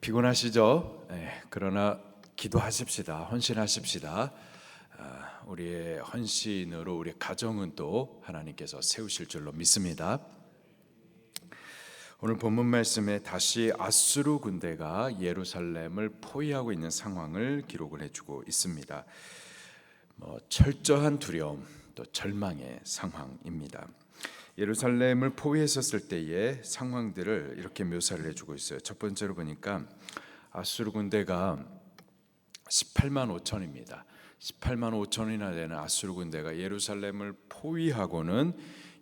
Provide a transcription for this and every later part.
피곤하시죠? 그러나 기도하십시다. 헌신하십시다. 우리의 헌신으로 우리 가정은 또 하나님께서 세우실 줄로 믿습니다. 오늘 본문 말씀에 다시 아수르 군대가 예루살렘을 포위하고 있는 상황을 기록을 해주고 있습니다. 철저한 두려움 또 절망의 상황입니다. 예루살렘을 포위했었을 때의 상황들을 이렇게 묘사를 해주고 있어요. 첫 번째로 보니까 아수르 군대가 18만 5천입니다. 18만 5천이나 되는 아수르 군대가 예루살렘을 포위하고는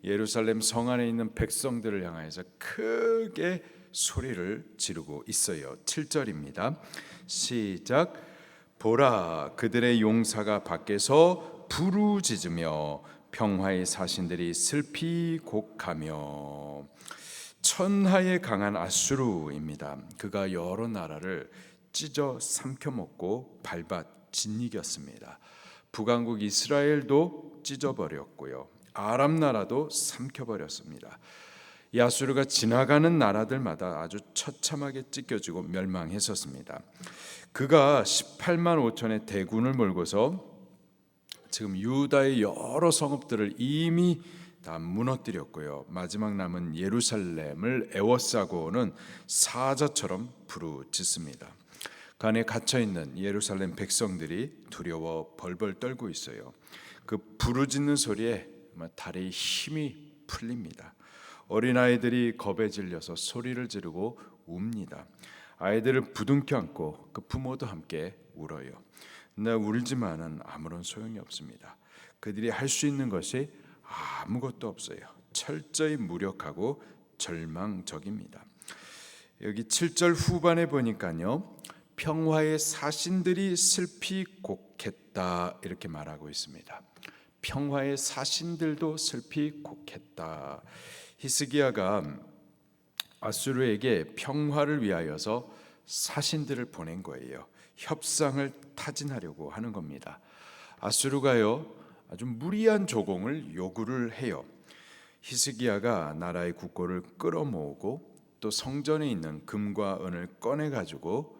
예루살렘 성 안에 있는 백성들을 향해서 크게 소리를 지르고 있어요. 7절입니다. 시작. 보라, 그들의 용사가 밖에서 부르짖으며 평화의 사신들이 슬피 곡하며. 천하에 강한 아수르입니다. 그가 여러 나라를 찢어 삼켜먹고 밟아 짓이겼습니다. 북왕국 이스라엘도 찢어버렸고요, 아람 나라도 삼켜버렸습니다. 이 아수르가 지나가는 나라들마다 아주 처참하게 찢겨지고 멸망했었습니다. 그가 18만 5천의 대군을 몰고서 지금 유다의 여러 성읍들을 이미 다 무너뜨렸고요, 마지막 남은 예루살렘을 에워싸고는 사자처럼 부르짖습니다. 그 안에 갇혀있는 예루살렘 백성들이 두려워 벌벌 떨고 있어요. 그 부르짖는 소리에 다리에 힘이 풀립니다. 어린아이들이 겁에 질려서 소리를 지르고 웁니다. 아이들을 부둥켜 안고 그 부모도 함께 울어요. 나 울지만은 아무런 소용이 없습니다. 그들이 할 수 있는 것이 아무것도 없어요. 철저히 무력하고 절망적입니다. 여기 7절 후반에 보니까요, 평화의 사신들이 슬피 곡했다 이렇게 말하고 있습니다. 평화의 사신들도 슬피 곡했다. 히스기야가 아수르에게 평화를 위하여서 사신들을 보낸 거예요. 협상을 타진하려고 하는 겁니다. 아수르가요, 아주 무리한 조공을 요구를 해요. 히스기야가 나라의 국고를 끌어모으고 또 성전에 있는 금과 은을 꺼내 가지고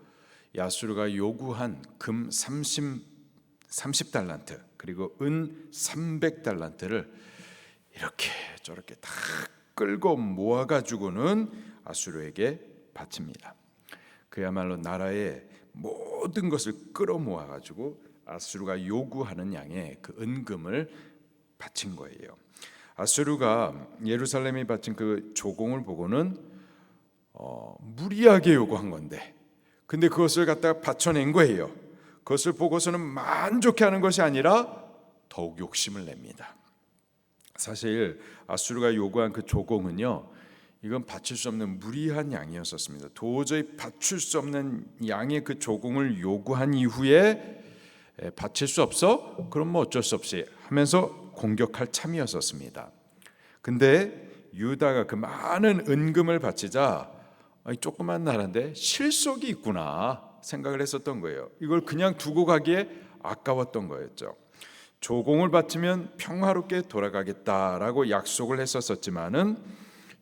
아수르가 요구한 금 30달란트 그리고 은 300달란트를 이렇게 저렇게 다 끌고 모아 가지고는 아수르에게 바칩니다. 그야말로 나라의 모든 것을 끌어모아 가지고 아수르가 요구하는 양의 그 은금을 바친 거예요. 아수르가 예루살렘에 바친 그 조공을 보고는 무리하게 요구한 건데, 근데 그것을 갖다가 바쳐낸 거예요. 그것을 보고서는 만족해하는 것이 아니라 더욱 욕심을 냅니다. 사실 아수르가 요구한 그 조공은요, 이건 바칠 수 없는 무리한 양이었었습니다. 도저히 바칠 수 없는 양의 그 조공을 요구한 이후에 바칠 수 없어? 그럼 어쩔 수 없이 하면서 공격할 참이었었습니다. 근데 유다가 그 많은 은금을 바치자 조그만 나라인데 실속이 있구나 생각을 했었던 거예요. 이걸 그냥 두고 가기에 아까웠던 거였죠. 조공을 바치면 평화롭게 돌아가겠다라고 약속을 했었지만은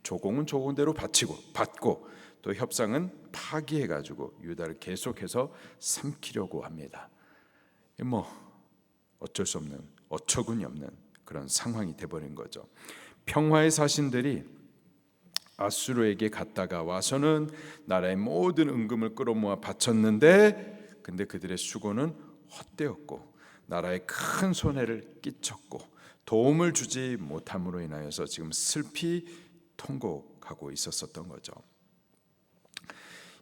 조공은 조공대로 받고 또 협상은 파기해가지고 유다를 계속해서 삼키려고 합니다. 어쩔 수 없는, 어처구니 없는 그런 상황이 돼버린 거죠. 평화의 사신들이 아수르에게 갔다가 와서는 나라의 모든 은금을 끌어모아 바쳤는데, 근데 그들의 수고는 헛되었고 나라에 큰 손해를 끼쳤고 도움을 주지 못함으로 인하여서 지금 슬피 통곡하고 있었던 거죠.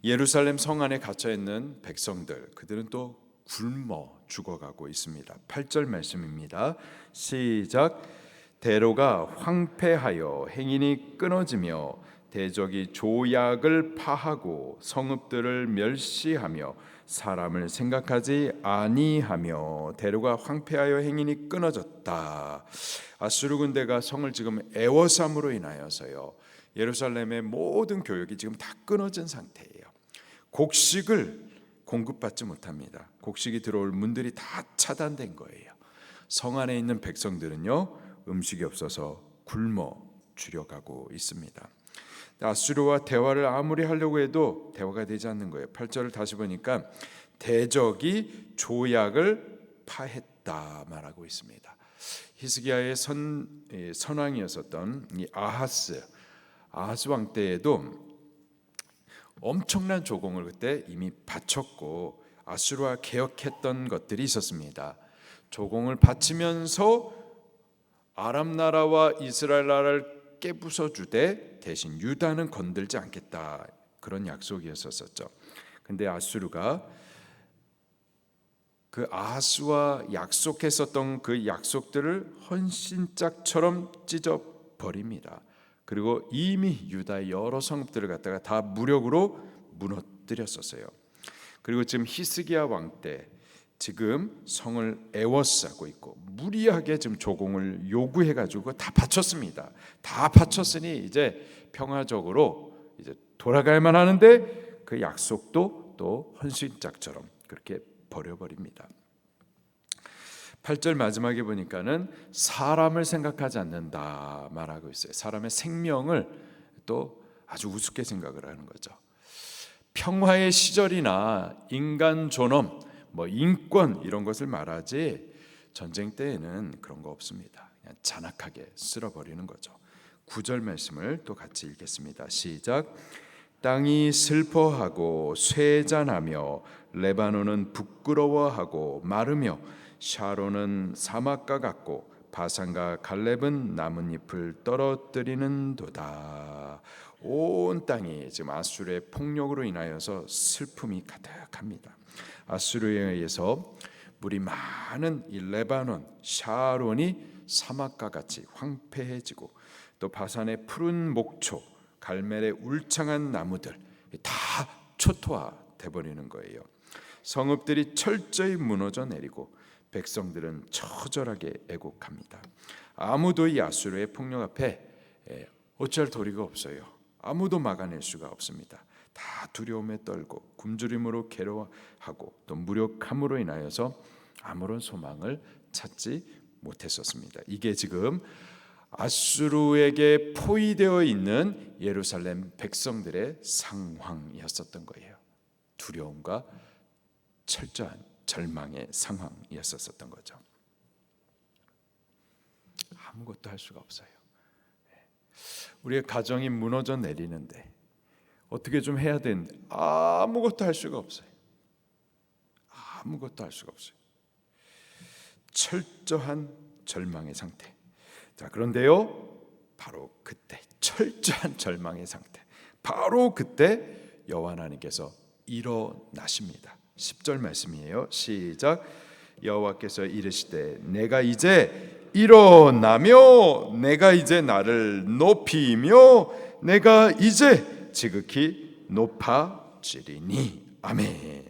예루살렘 성 안에 갇혀 있는 백성들, 그들은 또 굶어 죽어가고 있습니다. 8절 말씀입니다. 시작. 대로가 황폐하여 행인이 끊어지며 대적이 조약을 파하고 성읍들을 멸시하며 사람을 생각하지 아니하며. 대로가 황폐하여 행인이 끊어졌다. 아수르 군대가 성을 지금 애워삼으로 인하여서요, 예루살렘의 모든 교역이 지금 다 끊어진 상태예요. 곡식을 공급받지 못합니다. 곡식이 들어올 문들이 다 차단된 거예요. 성 안에 있는 백성들은요, 음식이 없어서 굶어 죽여가고 있습니다. 아수르와 대화를 아무리 하려고 해도 대화가 되지 않는 거예요. 8절을 다시 보니까 대적이 조약을 파했다 말하고 있습니다. 히스기야의 선왕이었었던 이 아하스 왕 때에도 엄청난 조공을 그때 이미 바쳤고 아수르와 개혁했던 것들이 있었습니다. 조공을 바치면서 아람 나라와 이스라엘 나라를 깨부숴 주되 대신 유다는 건들지 않겠다, 그런 약속이었었죠. 근데 아수르가 그 아하스와 약속했었던 그 약속들을 헌신짝처럼 찢어 버립니다. 그리고 이미 유다의 여러 성읍들을 갖다가 다 무력으로 무너뜨렸었어요. 그리고 지금 히스기야 왕 때 지금 성을 에워싸고 있고 무리하게 지금 조공을 요구해가지고 다 바쳤습니다. 다 바쳤으니 이제 평화적으로 이제 돌아갈만 하는데 그 약속도 또 헌신짝처럼 그렇게 버려버립니다. 8절 마지막에 보니까는 사람을 생각하지 않는다 말하고 있어요. 사람의 생명을 또 아주 우습게 생각을 하는 거죠. 평화의 시절이나 인간 존엄, 인권 이런 것을 말하지 전쟁 때에는 그런 거 없습니다. 그냥 잔악하게 쓸어버리는 거죠. 9절 말씀을 또 같이 읽겠습니다. 시작. 땅이 슬퍼하고 쇠잔하며 레바논은 부끄러워하고 마르며 샤론은 사막과 같고 바산과 갈렙은 나뭇잎을 떨어뜨리는도다. 온 땅이 지금 아수르의 폭력으로 인하여서 슬픔이 가득합니다. 아수르에 의해서 물이 많은 이 레바논 샤론이 사막과 같이 황폐해지고 또 바산의 푸른 목초 갈멜의 울창한 나무들 다 초토화돼 버리는 거예요. 성읍들이 철저히 무너져 내리고 백성들은 처절하게 애곡합니다. 아무도 이 아수르의 폭력 앞에 어찌할 도리가 없어요. 아무도 막아낼 수가 없습니다. 다 두려움에 떨고 굶주림으로 괴로워하고 또 무력함으로 인하여서 아무런 소망을 찾지 못했었습니다. 이게 지금 아수르에게 포위되어 있는 예루살렘 백성들의 상황이었었던 거예요. 두려움과 철저한 절망의 상황이었었던 거죠. 아무것도 할 수가 없어요. 우리의 가정이 무너져 내리는데 어떻게 좀 해야 되는데 아무것도 할 수가 없어요. 아무것도 할 수가 없어요. 철저한 절망의 상태. 자, 그런데요, 바로 그때 철저한 절망의 상태, 바로 그때 여호와 하나님께서 일어나십니다. 10절 말씀이에요. 시작. 여호와께서 이르시되 내가 이제 일어나며 내가 이제 나를 높이며 내가 이제 지극히 높아지리니. 아멘.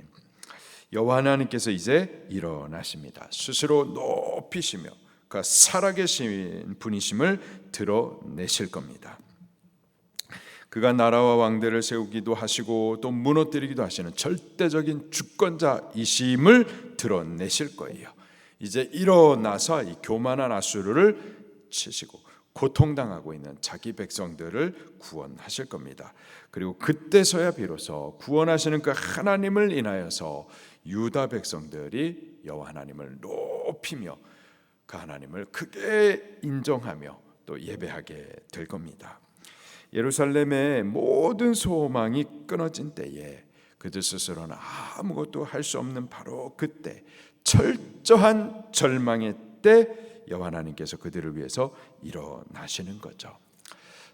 여호와 하나님께서 이제 일어나십니다. 스스로 높이시며 그 살아계신 분이심을 드러내실 겁니다. 그가 나라와 왕들을 세우기도 하시고 또 무너뜨리기도 하시는 절대적인 주권자이심을 드러내실 거예요. 이제 일어나서 이 교만한 아수르를 치시고 고통당하고 있는 자기 백성들을 구원하실 겁니다. 그리고 그때서야 비로소 구원하시는 그 하나님을 인하여서 유다 백성들이 여호와 하나님을 높이며 그 하나님을 크게 인정하며 또 예배하게 될 겁니다. 예루살렘의 모든 소망이 끊어진 때에 그들 스스로는 아무것도 할 수 없는 바로 그때 철저한 절망의 때 여호와 하나님께서 그들을 위해서 일어나시는 거죠.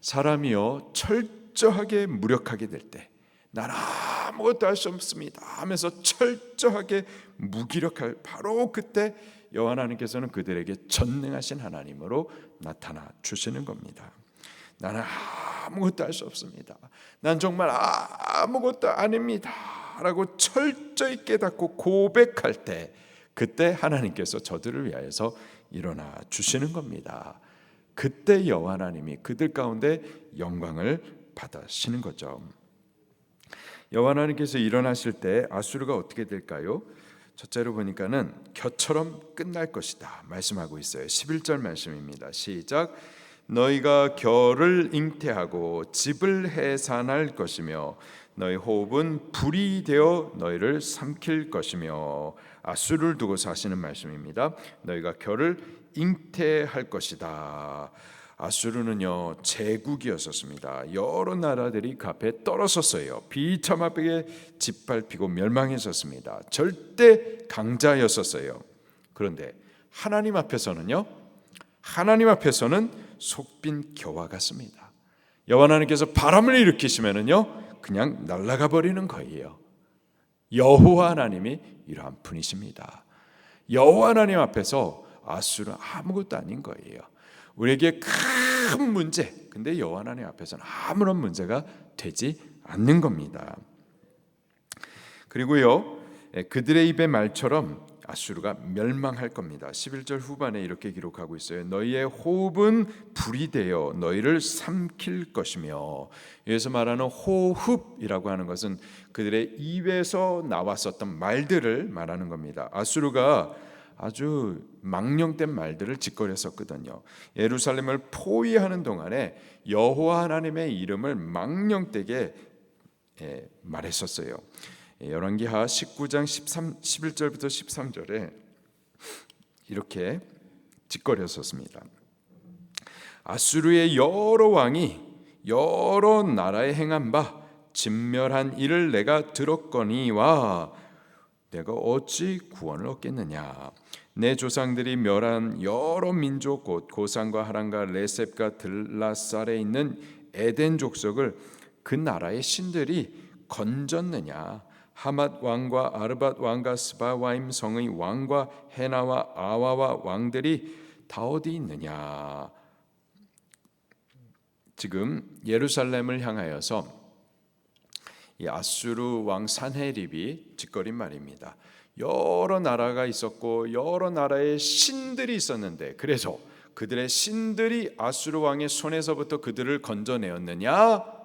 사람이요 철저하게 무력하게 될 때 난 아무것도 할 수 없습니다 하면서 철저하게 무기력할 바로 그때 여호와 하나님께서는 그들에게 전능하신 하나님으로 나타나 주시는 겁니다. 나는 아무것도 할 수 없습니다. 난 정말 아무것도 아닙니다 라고 철저히 깨닫고 고백할 때 그때 하나님께서 저들을 위하여서 일어나 주시는 겁니다. 그때 여호와 하나님이 그들 가운데 영광을 받으시는 거죠. 여호와 하나님께서 일어나실 때 아수르가 어떻게 될까요? 첫째로 보니까는 겨처럼 끝날 것이다 말씀하고 있어요. 11절 말씀입니다. 시작. 너희가 겨를 잉태하고 집을 해산할 것이며 너희 호흡은 불이 되어 너희를 삼킬 것이며. 아수르를 두고서 하시는 말씀입니다. 너희가 겨를 잉태할 것이다. 아수르는요 제국이었었습니다. 여러 나라들이 그 앞에 떨어섰어요. 비참하게 짓밟히고 멸망했었습니다. 절대 강자였었어요. 그런데 하나님 앞에서는요, 하나님 앞에서는 속빈 겨와 같습니다. 여호와 하나님께서 바람을 일으키시면은요 그냥 날아가 버리는 거예요. 여호와 하나님이 이러한 분이십니다. 여호와 하나님 앞에서 아수르는 아무것도 아닌 거예요. 우리에게 큰 문제, 근데 여호와 하나님 앞에서는 아무런 문제가 되지 않는 겁니다. 그리고요 그들의 입의 말처럼 아수르가 멸망할 겁니다. 11절 후반에 이렇게 기록하고 있어요. 너희의 호흡은 불이 되어 너희를 삼킬 것이며. 여기서 말하는 호흡이라고 하는 것은 그들의 입에서 나왔었던 말들을 말하는 겁니다. 아수르가 아주 망령된 말들을 짓거렸었거든요. 예루살렘을 포위하는 동안에 여호와 하나님의 이름을 망령되게 말했었어요. 열왕기하 19장 11절부터 13절에 이렇게 짓거렸었습니다. 아수르의 여러 왕이 여러 나라에 행한 바 진멸한 일을 내가 들었거니와 내가 어찌 구원을 얻겠느냐. 내 조상들이 멸한 여러 민족 곧 고산과 하란과 레셉과 들라살에 있는 에덴 족속을 그 나라의 신들이 건졌느냐. 하맛 왕과 아르밧 왕과 스바와임 성의 왕과 헤나와 아와와 왕들이 다 어디 있느냐. 지금 예루살렘을 향하여서 이 아수르 왕 산헤립이 짓거린 말입니다. 여러 나라가 있었고 여러 나라의 신들이 있었는데 그래서 그들의 신들이 아수르 왕의 손에서부터 그들을 건져내었느냐.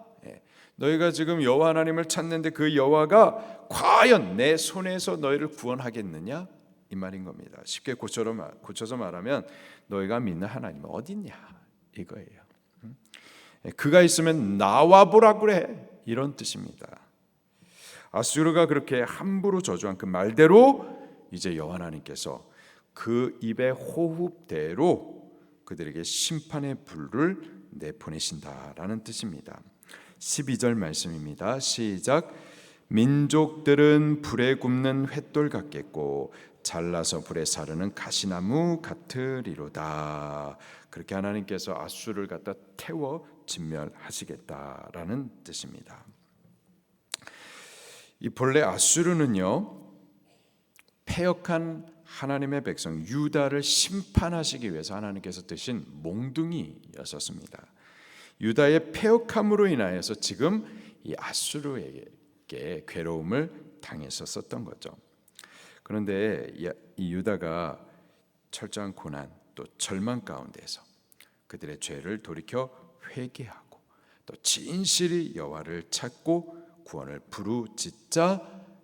너희가 지금 여호와 하나님을 찾는데 그 여호와가 과연 내 손에서 너희를 구원하겠느냐 이 말인 겁니다. 쉽게 고쳐서 말하면 너희가 믿는 하나님은 어디 있냐 이거예요. 그가 있으면 나와 보라 그래 이런 뜻입니다. 아수르가 그렇게 함부로 저주한 그 말대로 이제 여호와 하나님께서 그 입의 호흡대로 그들에게 심판의 불을 내보내신다라는 뜻입니다. 12절 말씀입니다. 시작. 민족들은 불에 굽는 횃돌 같겠고 잘라서 불에 사르는 가시나무 같으리로다. 그렇게 하나님께서 아수르를 갖다 태워 진멸하시겠다라는 뜻입니다. 이 본래 아수르는요 패역한 하나님의 백성 유다를 심판하시기 위해서 하나님께서 드신 몽둥이였었습니다. 유다의 패역함으로 인하여서 지금 이 아수르에게 괴로움을 당했었던 거죠. 그런데 이 유다가 철저한 고난 또 절망 가운데서 그들의 죄를 돌이켜 회개하고 또 진실이 여호와를 찾고 구원을 부르짖자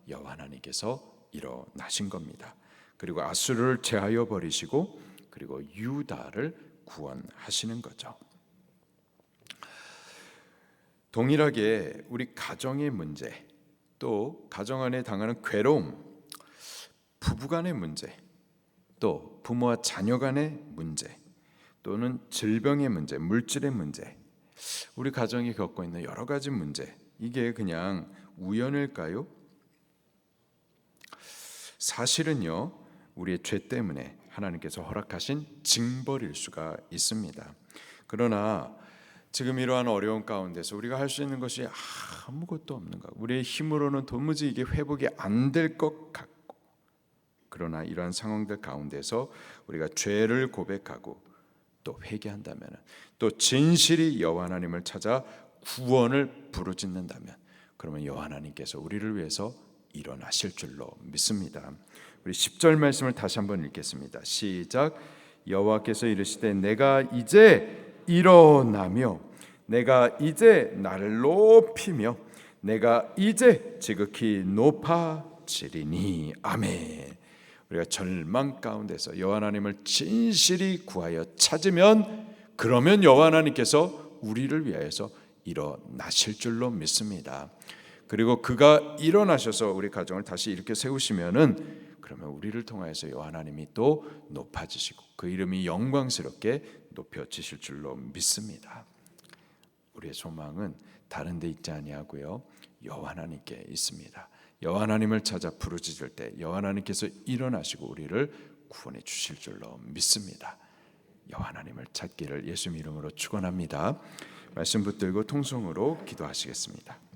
여호와 하나님께서 일어나신 겁니다. 그리고 아수르를 제하여 버리시고 그리고 유다를 구원하시는 거죠. 동일하게 우리 가정의 문제, 또 가정 안에 당하는 괴로움, 부부간의 문제, 또 부모와 자녀 간의 문제, 또는 질병의 문제, 물질의 문제, 우리 가정이 겪고 있는 여러 가지 문제, 이게 그냥 우연일까요? 사실은요 우리의 죄 때문에 하나님께서 허락하신 징벌일 수가 있습니다. 그러나 지금 이러한 어려운 가운데서 우리가 할 수 있는 것이 아무것도 없는 것, 우리의 힘으로는 도무지 이게 회복이 안 될 것 같고, 그러나 이러한 상황들 가운데서 우리가 죄를 고백하고 또 회개한다면, 또 진실이 여호와 하나님을 찾아 구원을 부르짖는다면, 그러면 여호와 하나님께서 우리를 위해서 일어나실 줄로 믿습니다. 우리 10절 말씀을 다시 한번 읽겠습니다. 시작. 여호와께서 이르시되 내가 이제 일어나며 내가 이제 나를 높이며 내가 이제 지극히 높아지리니. 아멘. 우리가 절망 가운데서 여호와 하나님을 진실이 구하여 찾으면 그러면 여호와 하나님께서 우리를 위하여서 일어나실 줄로 믿습니다. 그리고 그가 일어나셔서 우리 가정을 다시 이렇게 세우시면은 그러면 우리를 통하여서 여호와 하나님이 또 높아지시고 그 이름이 영광스럽게 높여지실 줄로 믿습니다. 우리의 소망은 다른 데 있지 아니하고요, 여호와 하나님께 있습니다. 여호와 하나님을 찾아 부르짖을 때 여호와 하나님께서 일어나시고 우리를 구원해 주실 줄로 믿습니다. 여호와 하나님을 찾기를 예수님 이름으로 축원합니다. 말씀 붙들고 통성으로 기도하시겠습니다.